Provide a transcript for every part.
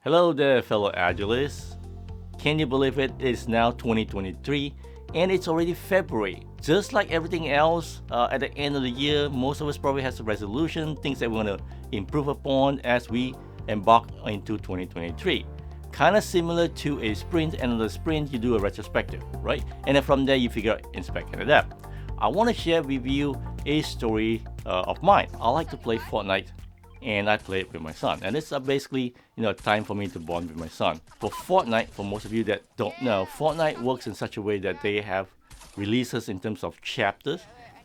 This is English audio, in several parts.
Hello there, fellow Agilists. Can you believe it? It's now 2023 and it's already February. Just like everything else, at the end of the year, most of us probably has a resolution, things that we want to improve upon as we embark into 2023. Kind of similar to a sprint, and on the sprint, you do a retrospective, right? And then from there, you figure out, inspect, and adapt. I want to share with you a story of mine. I like to play Fortnite and I play it with my son. And it's basically, a time for me to bond with my son. For Fortnite, for most of you that don't know, Fortnite works in such a way that they have releases in terms of chapters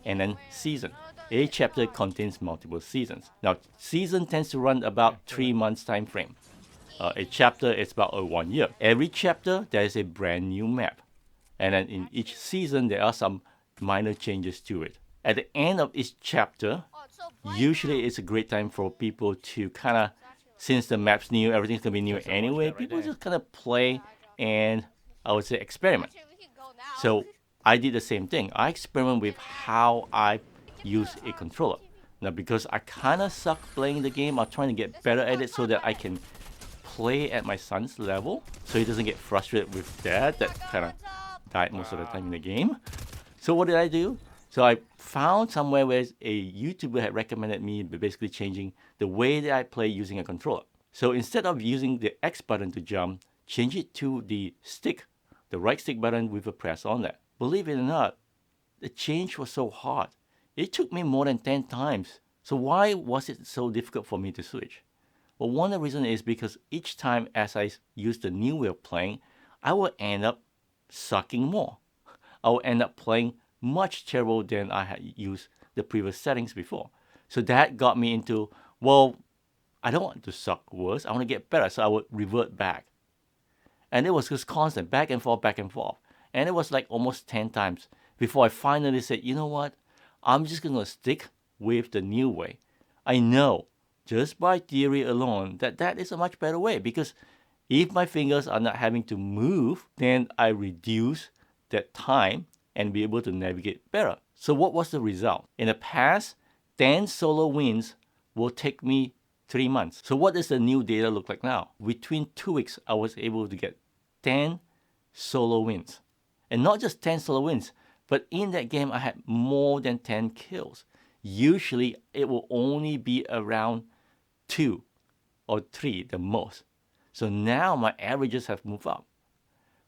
and then season. A chapter contains multiple seasons. Now, season tends to run about 3 months time frame. A chapter is about 1 year. Every chapter, there is a brand new map. And then in each season, there are some minor changes to it. At the end of each chapter, usually it's a great time for people to kind of, since the map's new, everything's going to be new anyway, people just kind of play and I would say experiment. So I did the same thing. I experiment with how I use a controller. Now, because I kind of suck playing the game, I'm trying to get better at it so that I can play at my son's level so he doesn't get frustrated with dad that kind of died most of the time in the game. So what did I do? So I found somewhere where a YouTuber had recommended me basically changing the way that I play using a controller. So instead of using the X button to jump, change it to the stick, the right stick button with a press on that. Believe it or not, the change was so hard. It took me more than 10 times. So why was it so difficult for me to switch? Well, one of the reasons is because each time as I use the new way of playing, I will end up sucking more. I will end up playing much terrible than I had used the previous settings before. So that got me into, well, I don't want to suck worse. I want to get better. So I would revert back. And it was just constant, back and forth, back and forth. And it was like almost 10 times before I finally said, you know what? I'm just going to stick with the new way. I know just by theory alone that that is a much better way, because if my fingers are not having to move, then I reduce that time and be able to navigate better. So what was the result? In the past, 10 solo wins will take me 3 months. So what does the new data look like now? Between 2 weeks, I was able to get 10 solo wins. And not just 10 solo wins, but in that game, I had more than 10 kills. Usually, it will only be around 2 or 3 the most. So now my averages have moved up.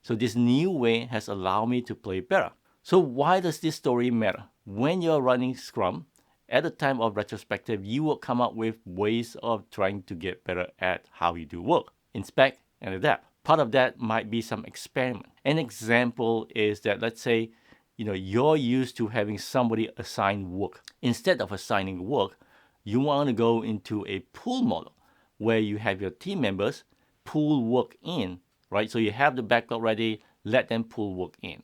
So this new way has allowed me to play better. So why does this story matter? When you're running Scrum, at the time of retrospective, you will come up with ways of trying to get better at how you do work. Inspect and adapt. Part of that might be some experiment. An example is that, let's say, you're used to having somebody assign work. Instead of assigning work, you want to go into a pool model where you have your team members pull work in, right? So you have the backlog ready, let them pull work in.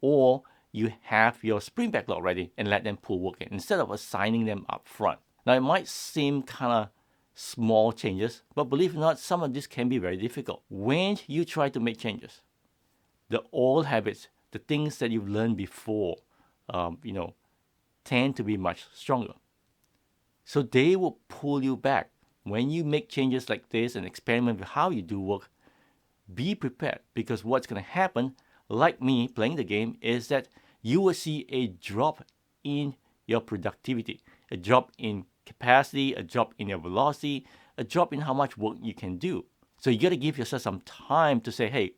Or you have your sprint backlog ready and let them pull work in instead of assigning them up front. Now, it might seem kind of small changes, but believe it or not, some of this can be very difficult. When you try to make changes, the old habits, the things that you've learned before, tend to be much stronger. So they will pull you back. When you make changes like this and experiment with how you do work, be prepared, because what's going to happen, like me playing the game, is that you will see a drop in your productivity, a drop in capacity, a drop in your velocity, a drop in how much work you can do. So you got to give yourself some time to say, hey,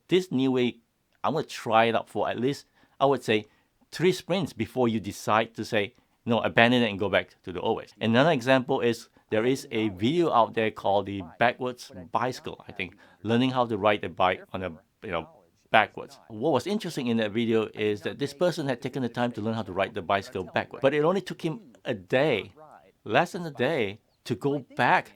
this new way, I'm going to try it out for at least, I would say, 3 sprints before you decide to say, no, abandon it and go back to the old ways. Another example is there is a video out there called the backwards bicycle, I think, learning how to ride a bike on a, backwards. What was interesting in that video is that this person had taken the time to learn how to ride the bicycle backwards, but it only took him a day, less than a day, to go back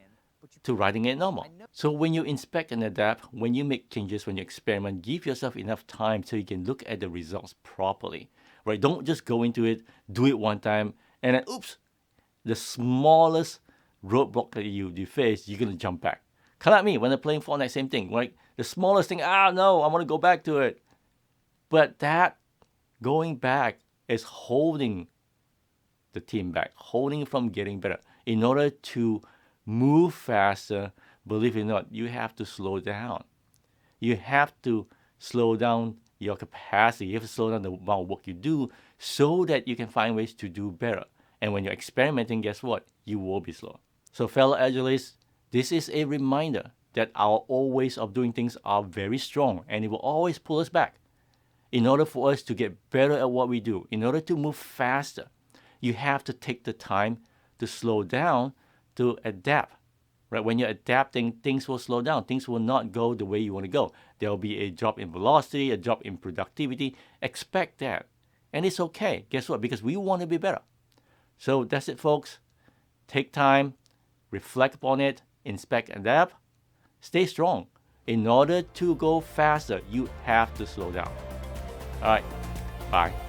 to riding it normal. So when you inspect and adapt, when you make changes, when you experiment, give yourself enough time so you can look at the results properly, right? Don't just go into it, do it one time, and then, oops, the smallest roadblock that you face, you're going to jump back. Kind of like me, when I'm playing Fortnite, same thing, right? The smallest thing, no, I want to go back to it. But that going back is holding the team back, holding from getting better in order to move faster, believe it or not, you have to slow down. You have to slow down your capacity. You have to slow down the amount of work you do so that you can find ways to do better. And when you're experimenting, guess what? You will be slow. So fellow Agilists, this is a reminder that our old ways of doing things are very strong and it will always pull us back. In order for us to get better at what we do, in order to move faster, you have to take the time to slow down, to adapt. Right? When you're adapting, things will slow down. Things will not go the way you want to go. There will be a drop in velocity, a drop in productivity. Expect that. And it's okay. Guess what? Because we want to be better. So that's it, folks. Take time, reflect upon it, inspect, adapt, stay strong. In order to go faster, you have to slow down. All right. Bye.